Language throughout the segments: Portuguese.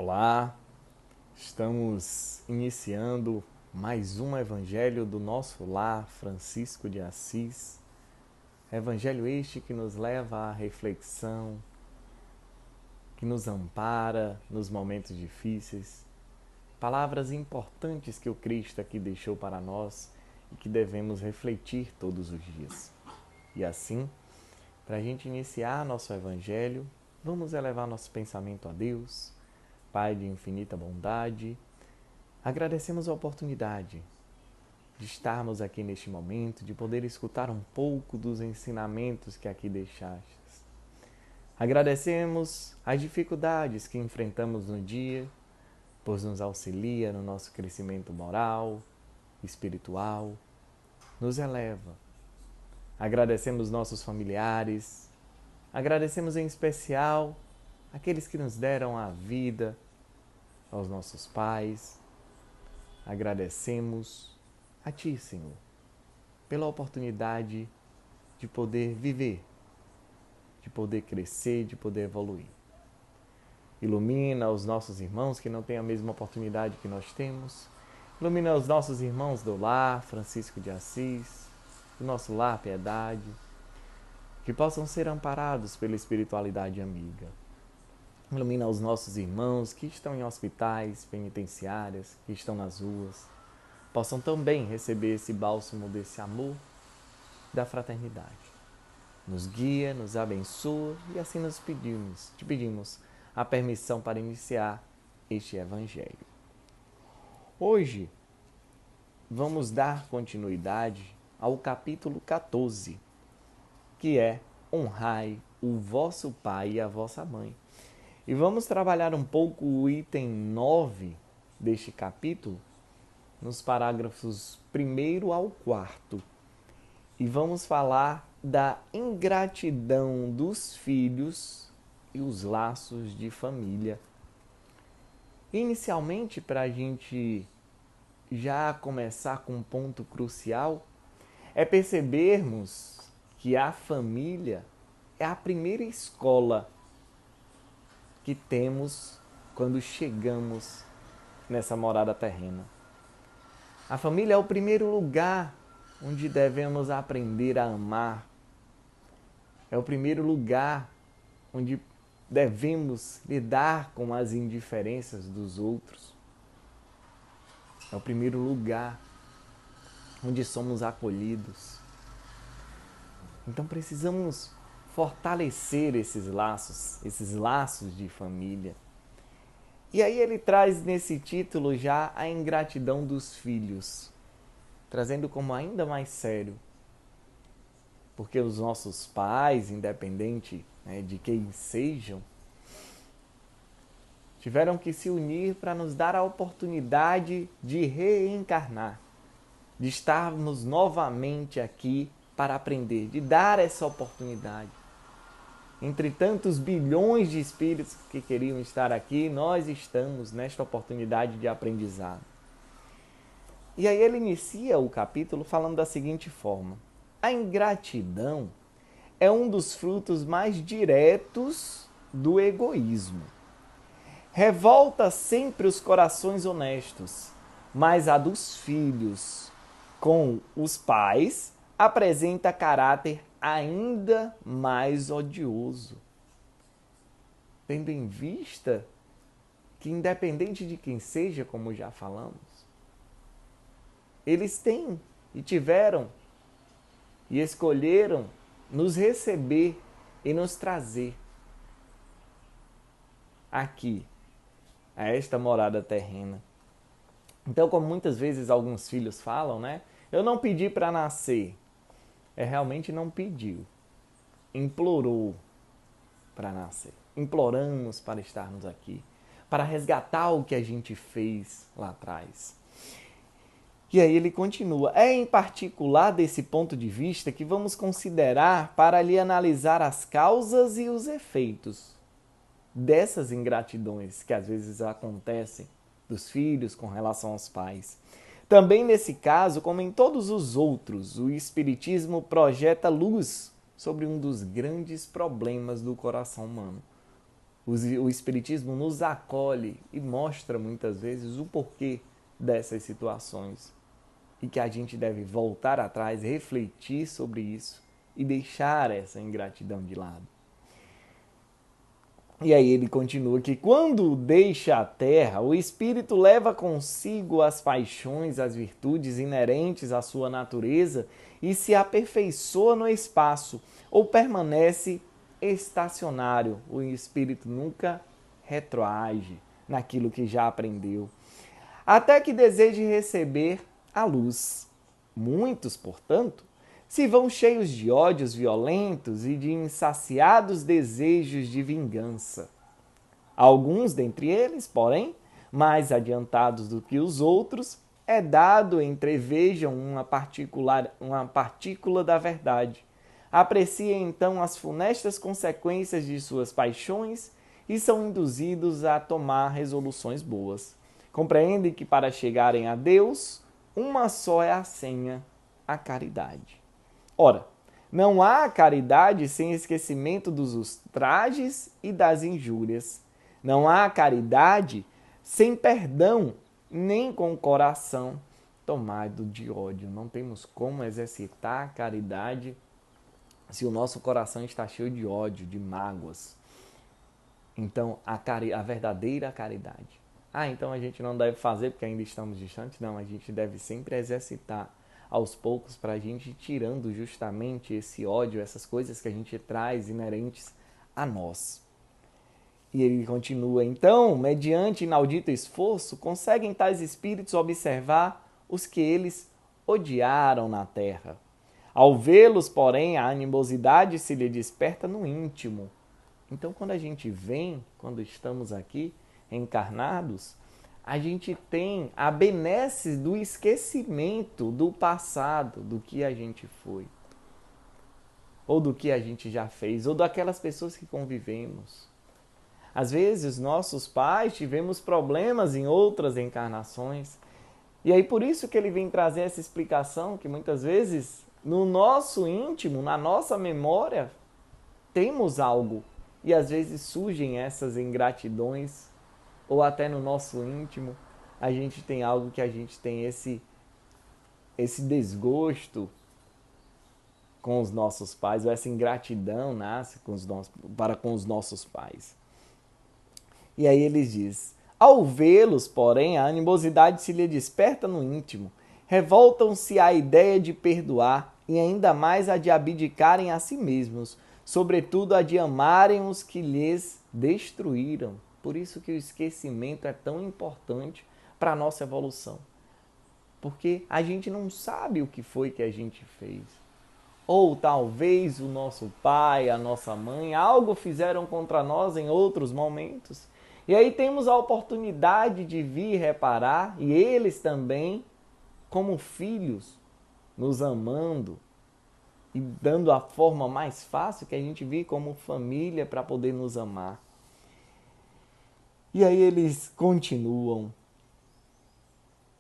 Olá, estamos iniciando mais um Evangelho do nosso lar, Francisco de Assis. Evangelho este que nos leva à reflexão, que nos ampara nos momentos difíceis. Palavras importantes que o Cristo aqui deixou para nós e que devemos refletir todos os dias. E assim, para a gente iniciar nosso Evangelho, vamos elevar nosso pensamento a Deus, Pai de infinita bondade. Agradecemos a oportunidade de estarmos aqui neste momento, de poder escutar um pouco dos ensinamentos que aqui deixastes. Agradecemos as dificuldades que enfrentamos no dia, pois nos auxilia no nosso crescimento moral, espiritual, nos eleva. Agradecemos nossos familiares, agradecemos em especial aqueles que nos deram a vida, aos nossos pais. Agradecemos a Ti, Senhor, pela oportunidade de poder viver, de poder crescer, de poder evoluir. Ilumina os nossos irmãos que não têm a mesma oportunidade que nós temos. Ilumina os nossos irmãos do lar, Francisco de Assis, do nosso lar, Piedade, que possam ser amparados pela espiritualidade amiga. Ilumina os nossos irmãos que estão em hospitais, penitenciárias, que estão nas ruas, possam também receber esse bálsamo desse amor da fraternidade. Nos guia, nos abençoa e assim te pedimos a permissão para iniciar este Evangelho. Hoje vamos dar continuidade ao capítulo 14, que é honrai o vosso pai e a vossa mãe. E vamos trabalhar um pouco o item 9 deste capítulo, nos parágrafos 1º ao 4º. E vamos falar da ingratidão dos filhos e os laços de família. Inicialmente, para a gente já começar com um ponto crucial, é percebermos que a família é a primeira escola que temos quando chegamos nessa morada terrena. A família é o primeiro lugar onde devemos aprender a amar. É o primeiro lugar onde devemos lidar com as indiferenças dos outros. É o primeiro lugar onde somos acolhidos. Então precisamos fortalecer esses laços de família. E aí ele traz nesse título já a ingratidão dos filhos, trazendo como ainda mais sério, porque os nossos pais, independente, de quem sejam, tiveram que se unir para nos dar a oportunidade de reencarnar, de estarmos novamente aqui para aprender, de dar essa oportunidade. Entre tantos bilhões de espíritos que queriam estar aqui, nós estamos nesta oportunidade de aprendizado. E aí ele inicia o capítulo falando da seguinte forma: a ingratidão é um dos frutos mais diretos do egoísmo. Revolta sempre os corações honestos, mas a dos filhos com os pais apresenta caráter ainda mais odioso, tendo em vista que, independente de quem seja, como já falamos, eles têm e tiveram e escolheram nos receber e nos trazer aqui, a esta morada terrena. Então, como muitas vezes alguns filhos falam, eu não pedi para nascer. Realmente não pediu, implorou para nascer. Imploramos para estarmos aqui, para resgatar o que a gente fez lá atrás. E aí ele continua: é em particular desse ponto de vista que vamos considerar para ali analisar as causas e os efeitos dessas ingratidões que às vezes acontecem dos filhos com relação aos pais. Também nesse caso, como em todos os outros, o Espiritismo projeta luz sobre um dos grandes problemas do coração humano, O Espiritismo nos acolhe e mostra muitas vezes o porquê dessas situações e que a gente deve voltar atrás, refletir sobre isso e deixar essa ingratidão de lado. E aí ele continua que quando deixa a terra, o espírito leva consigo as paixões, as virtudes inerentes à sua natureza e se aperfeiçoa no espaço ou permanece estacionário. O espírito nunca retroage naquilo que já aprendeu, até que deseje receber a luz. Muitos, portanto, se vão cheios de ódios violentos e de insaciados desejos de vingança. Alguns dentre eles, porém, mais adiantados do que os outros, é dado entrevejam uma partícula da verdade. Apreciem então as funestas consequências de suas paixões e são induzidos a tomar resoluções boas. Compreendem que para chegarem a Deus, uma só é a senha, a caridade. Ora, não há caridade sem esquecimento dos ultrajes e das injúrias. Não há caridade sem perdão, nem com o coração tomado de ódio. Não temos como exercitar a caridade se o nosso coração está cheio de ódio, de mágoas. Então, a verdadeira caridade. Então a gente não deve fazer porque ainda estamos distantes? Não, a gente deve sempre exercitar aos poucos para a gente ir tirando justamente esse ódio, essas coisas que a gente traz inerentes a nós. E ele continua, então, mediante inaudito esforço, conseguem tais espíritos observar os que eles odiaram na terra. Ao vê-los, porém, a animosidade se lhe desperta no íntimo. Então, quando a gente vem, quando estamos aqui encarnados, a gente tem a benesse do esquecimento do passado, do que a gente foi, ou do que a gente já fez, ou daquelas pessoas que convivemos. Às vezes, nossos pais tivemos problemas em outras encarnações, e aí por isso que ele vem trazer essa explicação, que muitas vezes, no nosso íntimo, na nossa memória, temos algo, e às vezes surgem essas ingratidões, ou até no nosso íntimo, a gente tem algo que a gente tem esse desgosto com os nossos pais, ou essa ingratidão nasce para com os nossos pais. E aí ele diz, ao vê-los, porém, a animosidade se lhe desperta no íntimo, revoltam-se à ideia de perdoar e ainda mais a de abdicarem a si mesmos, sobretudo a de amarem os que lhes destruíram. Por isso que o esquecimento é tão importante para a nossa evolução. Porque a gente não sabe o que foi que a gente fez. Ou talvez o nosso pai, a nossa mãe, algo fizeram contra nós em outros momentos. E aí temos a oportunidade de vir reparar, e eles também, como filhos, nos amando e dando a forma mais fácil que a gente vê como família para poder nos amar. E aí eles continuam.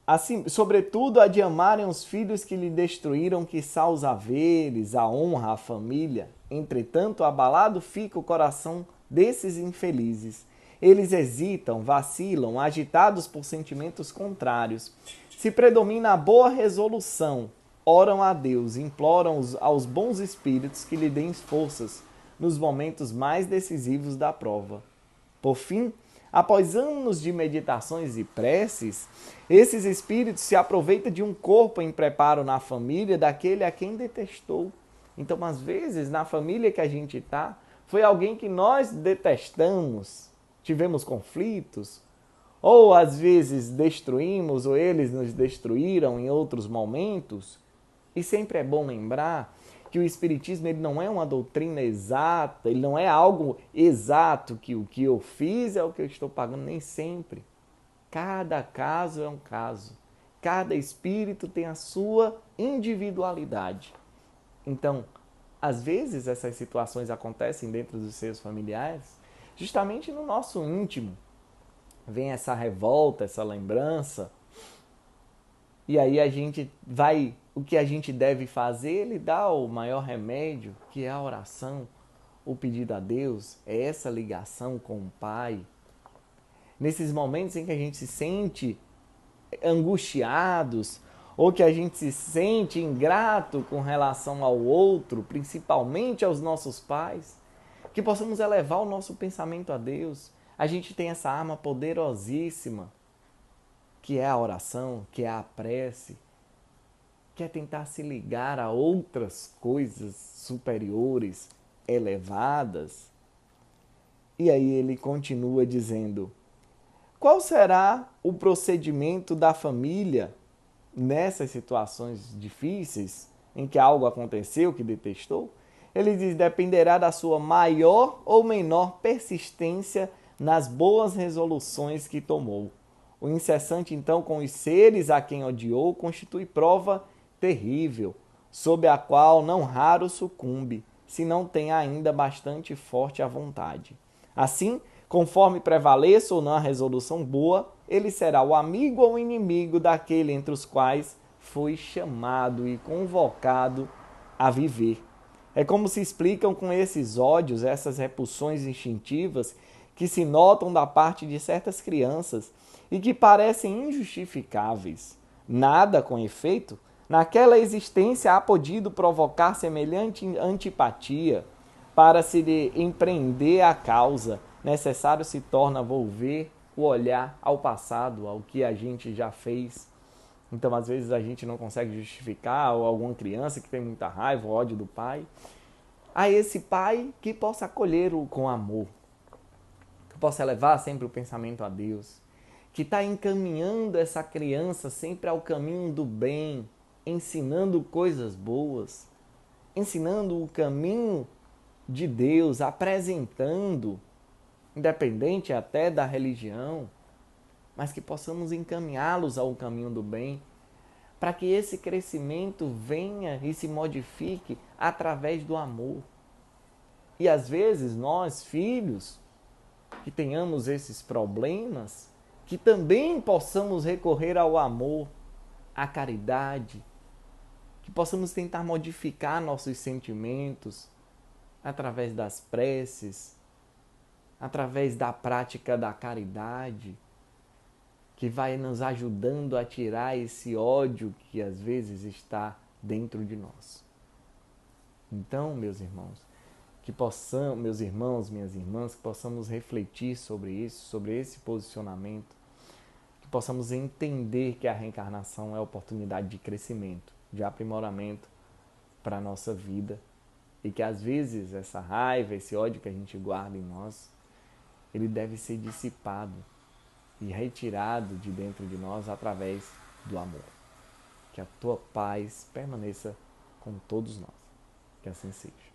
Assim, sobretudo a de amarem os filhos que lhe destruíram, quiçá os haveres, a honra, a família. Entretanto, abalado fica o coração desses infelizes. Eles hesitam, vacilam, agitados por sentimentos contrários. Se predomina a boa resolução, oram a Deus, imploram aos bons espíritos que lhe deem forças nos momentos mais decisivos da prova. Por fim, após anos de meditações e preces, esses espíritos se aproveitam de um corpo em preparo na família daquele a quem detestou. Então, às vezes, na família que a gente está, foi alguém que nós detestamos, tivemos conflitos, ou às vezes destruímos, ou eles nos destruíram em outros momentos. E sempre é bom lembrar que o Espiritismo ele não é uma doutrina exata, ele não é algo exato, que o que eu fiz é o que eu estou pagando, nem sempre. Cada caso é um caso. Cada espírito tem a sua individualidade. Então, às vezes essas situações acontecem dentro dos seus familiares, justamente no nosso íntimo. Vem essa revolta, essa lembrança, e aí a gente vai, o que a gente deve fazer, ele dá o maior remédio, que é a oração. o pedido a Deus é essa ligação com o Pai. Nesses momentos em que a gente se sente angustiados ou que a gente se sente ingrato com relação ao outro, principalmente aos nossos pais, que possamos elevar o nosso pensamento a Deus. A gente tem essa arma poderosíssima, que é a oração, que é a prece, que é tentar se ligar a outras coisas superiores, elevadas. E aí ele continua dizendo: qual será o procedimento da família nessas situações difíceis em que algo aconteceu que detestou? Ele diz: dependerá da sua maior ou menor persistência nas boas resoluções que tomou. O incessante, então, com os seres a quem odiou, constitui prova terrível, sob a qual não raro sucumbe, se não tem ainda bastante forte a vontade. Assim, conforme prevaleça ou não a resolução boa, ele será o amigo ou inimigo daquele entre os quais foi chamado e convocado a viver. É como se explicam com esses ódios, essas repulsões instintivas que se notam da parte de certas crianças e que parecem injustificáveis. Nada, com efeito, naquela existência há podido provocar semelhante antipatia. Para se lhe empreender a causa, necessário se torna volver o olhar ao passado, ao que a gente já fez. Então, às vezes, a gente não consegue justificar, ou alguma criança que tem muita raiva, ódio do pai, a esse pai que possa acolhê-lo com amor, que possa levar sempre o pensamento a Deus, que está encaminhando essa criança sempre ao caminho do bem, ensinando coisas boas, ensinando o caminho de Deus, apresentando, independente até da religião, mas que possamos encaminhá-los ao caminho do bem, para que esse crescimento venha e se modifique através do amor. E às vezes nós, filhos, que tenhamos esses problemas, que também possamos recorrer ao amor, à caridade, que possamos tentar modificar nossos sentimentos através das preces, através da prática da caridade, que vai nos ajudando a tirar esse ódio que às vezes está dentro de nós. Então, meus irmãos, que possamos, meus irmãos, minhas irmãs, que possamos refletir sobre isso, sobre esse posicionamento, que possamos entender que a reencarnação é a oportunidade de crescimento, de aprimoramento para a nossa vida e que às vezes essa raiva, esse ódio que a gente guarda em nós, ele deve ser dissipado e retirado de dentro de nós através do amor. Que a tua paz permaneça com todos nós. Que assim seja.